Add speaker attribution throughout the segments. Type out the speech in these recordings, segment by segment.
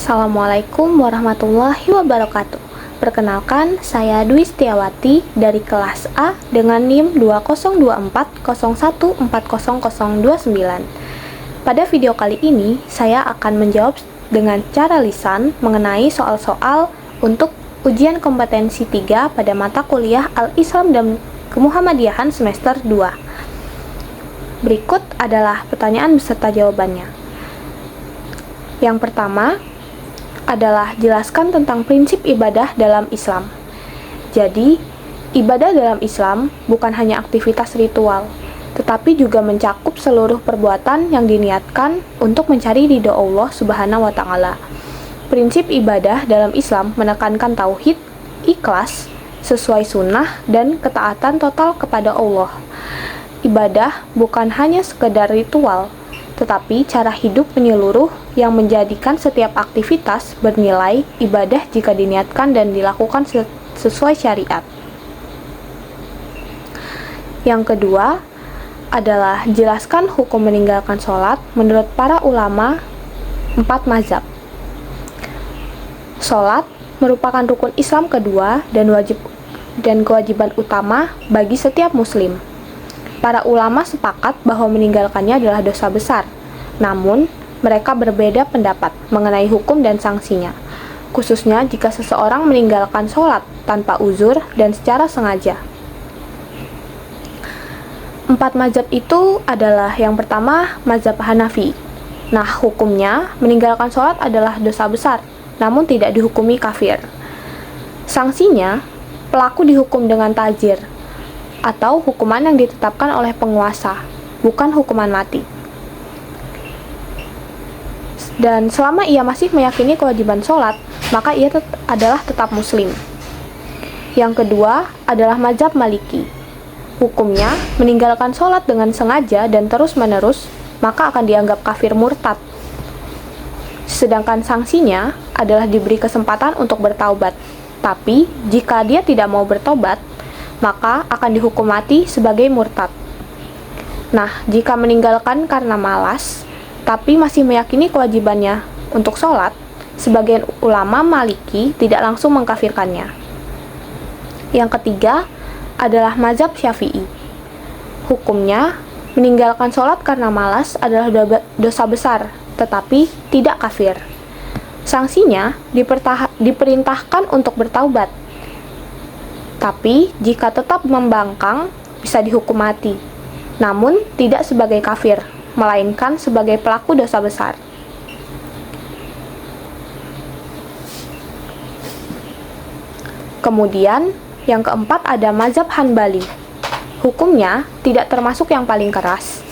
Speaker 1: Assalamualaikum warahmatullahi wabarakatuh. Perkenalkan, saya Dwi Setiawati dari kelas A dengan NIM 2024014009. Pada video kali ini, saya akan menjawab dengan cara lisan mengenai soal-soal untuk ujian kompetensi 3 pada mata kuliah Al-Islam dan Kemuhammadiyahan semester 2. Berikut adalah pertanyaan beserta jawabannya. Yang pertama adalah jelaskan tentang prinsip ibadah dalam Islam. Jadi, ibadah dalam Islam bukan hanya aktivitas ritual, tetapi juga mencakup seluruh perbuatan yang diniatkan untuk mencari ridho Allah Subhanahu wa Ta'ala. Prinsip ibadah dalam Islam menekankan tauhid, ikhlas, sesuai sunnah, dan ketaatan total kepada Allah. Ibadah bukan hanya sekedar ritual, tetapi cara hidup menyeluruh yang menjadikan setiap aktivitas bernilai ibadah jika diniatkan dan dilakukan sesuai syariat. Yang kedua adalah jelaskan hukum meninggalkan sholat menurut para ulama 4 mazhab. Sholat merupakan rukun Islam kedua dan kewajiban utama bagi setiap muslim. Para ulama sepakat bahwa meninggalkannya adalah dosa besar. Namun, mereka berbeda pendapat mengenai hukum dan sanksinya, khususnya jika seseorang meninggalkan sholat tanpa uzur dan secara sengaja. 4 mazhab itu adalah yang pertama, mazhab Hanafi. Nah, hukumnya meninggalkan sholat adalah dosa besar, namun tidak dihukumi kafir. Sanksinya, pelaku dihukum dengan ta'zir, atau hukuman yang ditetapkan oleh penguasa, bukan hukuman mati. Dan selama ia masih meyakini kewajiban sholat, maka ia adalah tetap muslim. Yang kedua adalah mazhab Maliki. Hukumnya, meninggalkan sholat dengan sengaja dan terus-menerus, maka akan dianggap kafir murtad. Sedangkan sanksinya adalah diberi kesempatan untuk bertaubat. Tapi, jika dia tidak mau bertobat, maka akan dihukum mati sebagai murtad. Nah, jika meninggalkan karena malas, tapi masih meyakini kewajibannya untuk sholat, sebagian ulama Maliki tidak langsung mengkafirkannya. Yang ketiga adalah mazhab Syafi'i. Hukumnya, meninggalkan sholat karena malas adalah dosa besar, tetapi tidak kafir. Sanksinya diperintahkan untuk bertaubat. Tapi, jika tetap membangkang, bisa dihukum mati. Namun, tidak sebagai kafir, melainkan sebagai pelaku dosa besar. Kemudian, yang keempat ada mazhab Hanbali. Hukumnya tidak termasuk yang paling keras.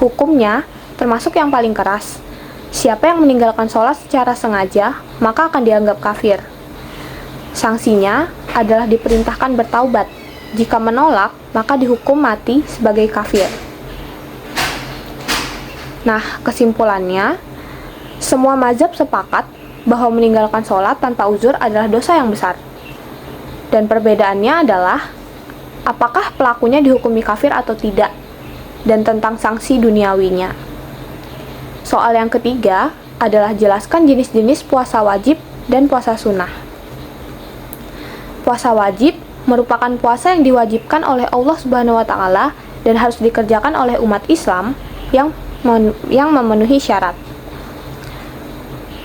Speaker 1: Hukumnya termasuk yang paling keras. Siapa yang meninggalkan sholat secara sengaja, maka akan dianggap kafir. Sanksinya adalah diperintahkan bertaubat. Jika menolak, maka dihukum mati sebagai kafir. Nah, kesimpulannya, semua mazhab sepakat bahwa meninggalkan sholat tanpa uzur adalah dosa yang besar. Dan perbedaannya adalah, apakah pelakunya dihukumi kafir atau tidak, dan tentang sanksi duniawinya. Soal yang ketiga adalah jelaskan jenis-jenis puasa wajib dan puasa sunnah. Puasa wajib merupakan puasa yang diwajibkan oleh Allah Subhanahu wa Ta'ala dan harus dikerjakan oleh umat Islam yang memenuhi syarat.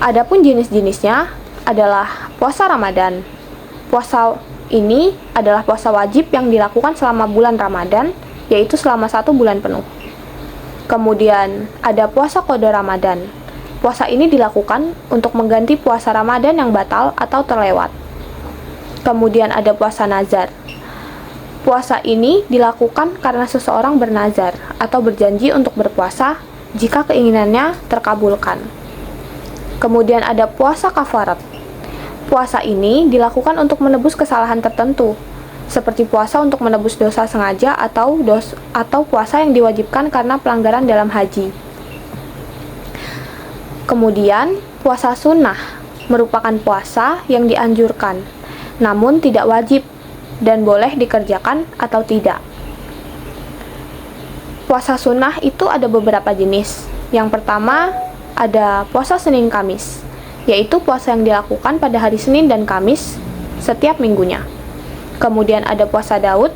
Speaker 1: Adapun jenis-jenisnya adalah puasa Ramadan. Puasa ini adalah puasa wajib yang dilakukan selama bulan Ramadan, yaitu selama 1 bulan penuh. Kemudian ada puasa qada Ramadan. Puasa ini dilakukan untuk mengganti puasa Ramadan yang batal atau terlewat. Kemudian ada puasa nazar. Puasa ini dilakukan karena seseorang bernazar atau berjanji untuk berpuasa jika keinginannya terkabulkan. Kemudian ada puasa kafarat. Puasa ini dilakukan untuk menebus kesalahan tertentu, seperti puasa untuk menebus dosa sengaja atau puasa yang diwajibkan karena pelanggaran dalam haji. Kemudian, puasa sunnah merupakan puasa yang dianjurkan, namun tidak wajib dan boleh dikerjakan atau tidak. Puasa sunnah itu ada beberapa jenis. Yang pertama ada puasa Senin Kamis, yaitu puasa yang dilakukan pada hari Senin dan Kamis setiap minggunya. Kemudian ada puasa Daud,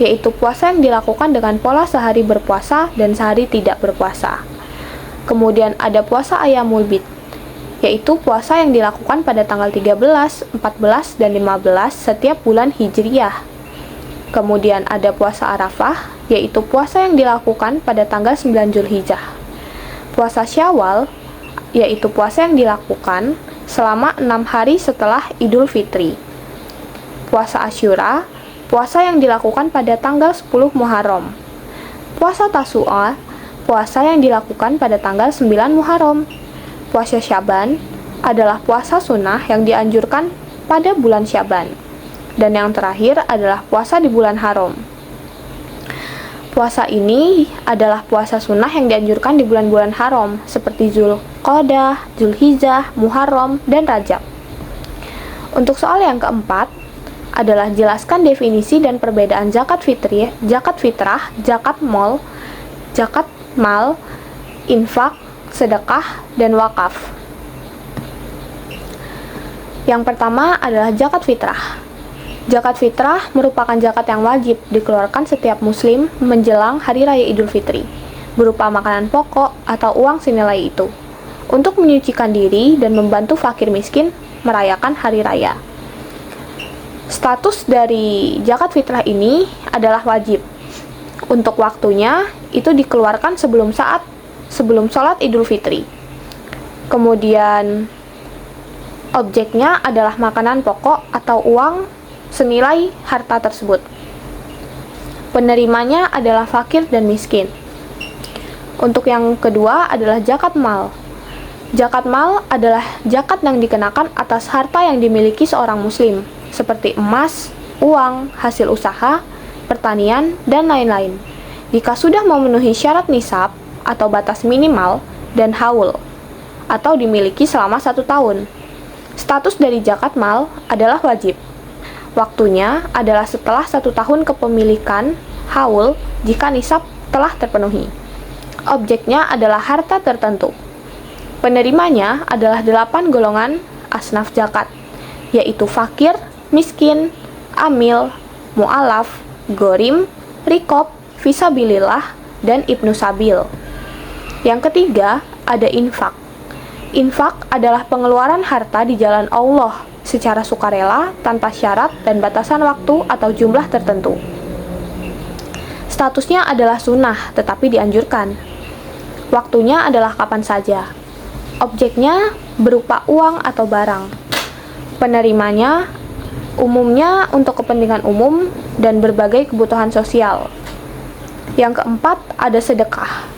Speaker 1: yaitu puasa yang dilakukan dengan pola sehari berpuasa dan sehari tidak berpuasa. Kemudian ada puasa Ayyamul Bid, yaitu puasa yang dilakukan pada tanggal 13, 14, dan 15 setiap bulan Hijriyah. Kemudian ada puasa Arafah, yaitu puasa yang dilakukan pada tanggal 9 Zulhijjah. Puasa Syawal, yaitu puasa yang dilakukan selama 6 hari setelah Idul Fitri. Puasa Asyura, puasa yang dilakukan pada tanggal 10 Muharram. Puasa Tasu'a, puasa yang dilakukan pada tanggal 9 Muharram. Puasa Syaban adalah puasa sunnah yang dianjurkan pada bulan Syaban. Dan yang terakhir adalah puasa di bulan haram. Puasa ini adalah puasa sunnah yang dianjurkan di bulan-bulan haram seperti Zulqa'dah, Zulhijjah, Muharram, dan Rajab. Untuk soal yang keempat adalah jelaskan definisi dan perbedaan zakat fitrah, zakat mal, infak, sedekah, dan wakaf. Yang pertama adalah zakat fitrah. Zakat fitrah merupakan zakat yang wajib dikeluarkan setiap muslim menjelang Hari Raya Idul Fitri, berupa makanan pokok atau uang senilai itu, untuk menyucikan diri dan membantu fakir miskin merayakan Hari Raya. Status dari zakat fitrah ini adalah wajib. Untuk waktunya, itu dikeluarkan sebelum sholat Idul Fitri. Kemudian, objeknya adalah makanan pokok atau uang senilai harta tersebut. Penerimanya adalah fakir dan miskin. Untuk yang kedua adalah zakat mal. Zakat mal adalah zakat yang dikenakan atas harta yang dimiliki seorang muslim, seperti emas, uang, hasil usaha, pertanian, dan lain-lain. Jika sudah memenuhi syarat nisab atau batas minimal dan haul, atau dimiliki selama 1 tahun. Status dari zakat mal adalah wajib. Waktunya adalah setelah 1 tahun kepemilikan haul jika nisab telah terpenuhi. Objeknya adalah harta tertentu. Penerimanya adalah 8 golongan asnaf zakat, yaitu fakir, miskin, amil, mu'alaf, gorim, rikob, fisabilillah, dan ibnu sabil. Yang ketiga ada infak. Infak adalah pengeluaran harta di jalan Allah secara sukarela, tanpa syarat dan batasan waktu atau jumlah tertentu. Statusnya adalah sunnah, tetapi dianjurkan. Waktunya adalah kapan saja. Objeknya berupa uang atau barang. Penerimanya umumnya untuk kepentingan umum dan berbagai kebutuhan sosial. Yang keempat ada sedekah.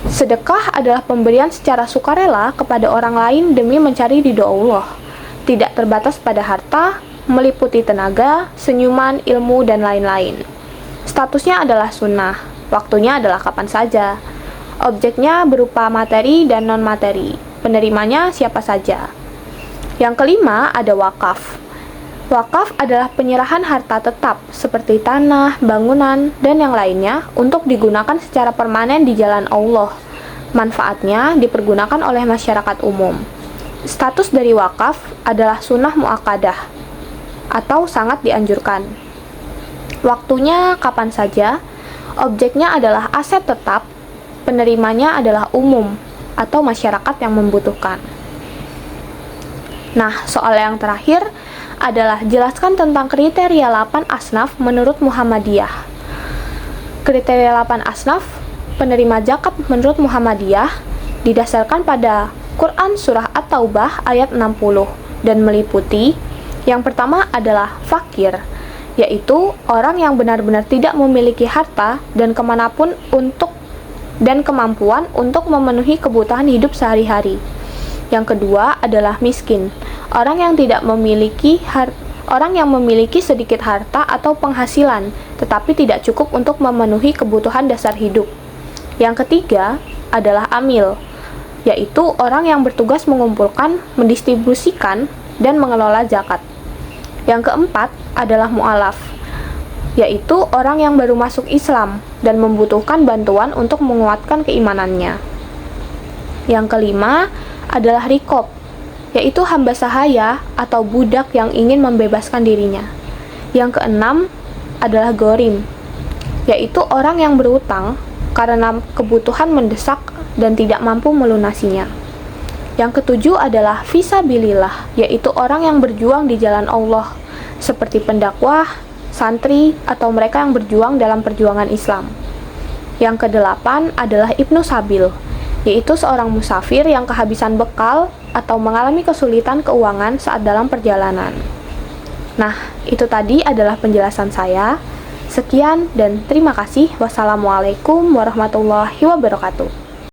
Speaker 1: Sedekah adalah pemberian secara sukarela kepada orang lain demi mencari ridho Allah. Tidak terbatas pada harta, meliputi tenaga, senyuman, ilmu, dan lain-lain. Statusnya adalah sunnah, waktunya adalah kapan saja. Objeknya berupa materi dan non-materi, penerimanya siapa saja. Yang kelima ada wakaf. Wakaf adalah penyerahan harta tetap, seperti tanah, bangunan, dan yang lainnya, untuk digunakan secara permanen di jalan Allah. Manfaatnya dipergunakan oleh masyarakat umum. Status dari wakaf adalah sunnah mu'akkadah atau sangat dianjurkan. Waktunya kapan saja, objeknya adalah aset tetap, penerimanya adalah umum atau masyarakat yang membutuhkan. Nah, soal yang terakhir adalah jelaskan tentang kriteria 8 asnaf menurut Muhammadiyah. Kriteria 8 asnaf penerima zakat menurut Muhammadiyah didasarkan pada Quran Surah At-Taubah ayat 60 dan meliputi yang pertama adalah fakir, yaitu orang yang benar-benar tidak memiliki harta dan kemampuan untuk memenuhi kebutuhan hidup sehari-hari. Yang kedua adalah miskin, orang yang memiliki sedikit harta atau penghasilan, tetapi tidak cukup untuk memenuhi kebutuhan dasar hidup. Yang ketiga adalah amil, yaitu orang yang bertugas mengumpulkan, mendistribusikan, dan mengelola zakat. Yang keempat adalah mu'alaf, yaitu orang yang baru masuk Islam dan membutuhkan bantuan untuk menguatkan keimanannya. Yang kelima adalah rikob, yaitu hamba sahaya atau budak yang ingin membebaskan dirinya. Yang keenam adalah gorim, yaitu orang yang berutang karena kebutuhan mendesak dan tidak mampu melunasinya. Yang ketujuh adalah fisabilillah, yaitu orang yang berjuang di jalan Allah, seperti pendakwah, santri, atau mereka yang berjuang dalam perjuangan Islam. Yang kedelapan adalah ibnu sabil, yaitu seorang musafir yang kehabisan bekal atau mengalami kesulitan keuangan saat dalam perjalanan. Nah, itu tadi adalah penjelasan saya. Sekian dan terima kasih. Wassalamualaikum warahmatullahi wabarakatuh.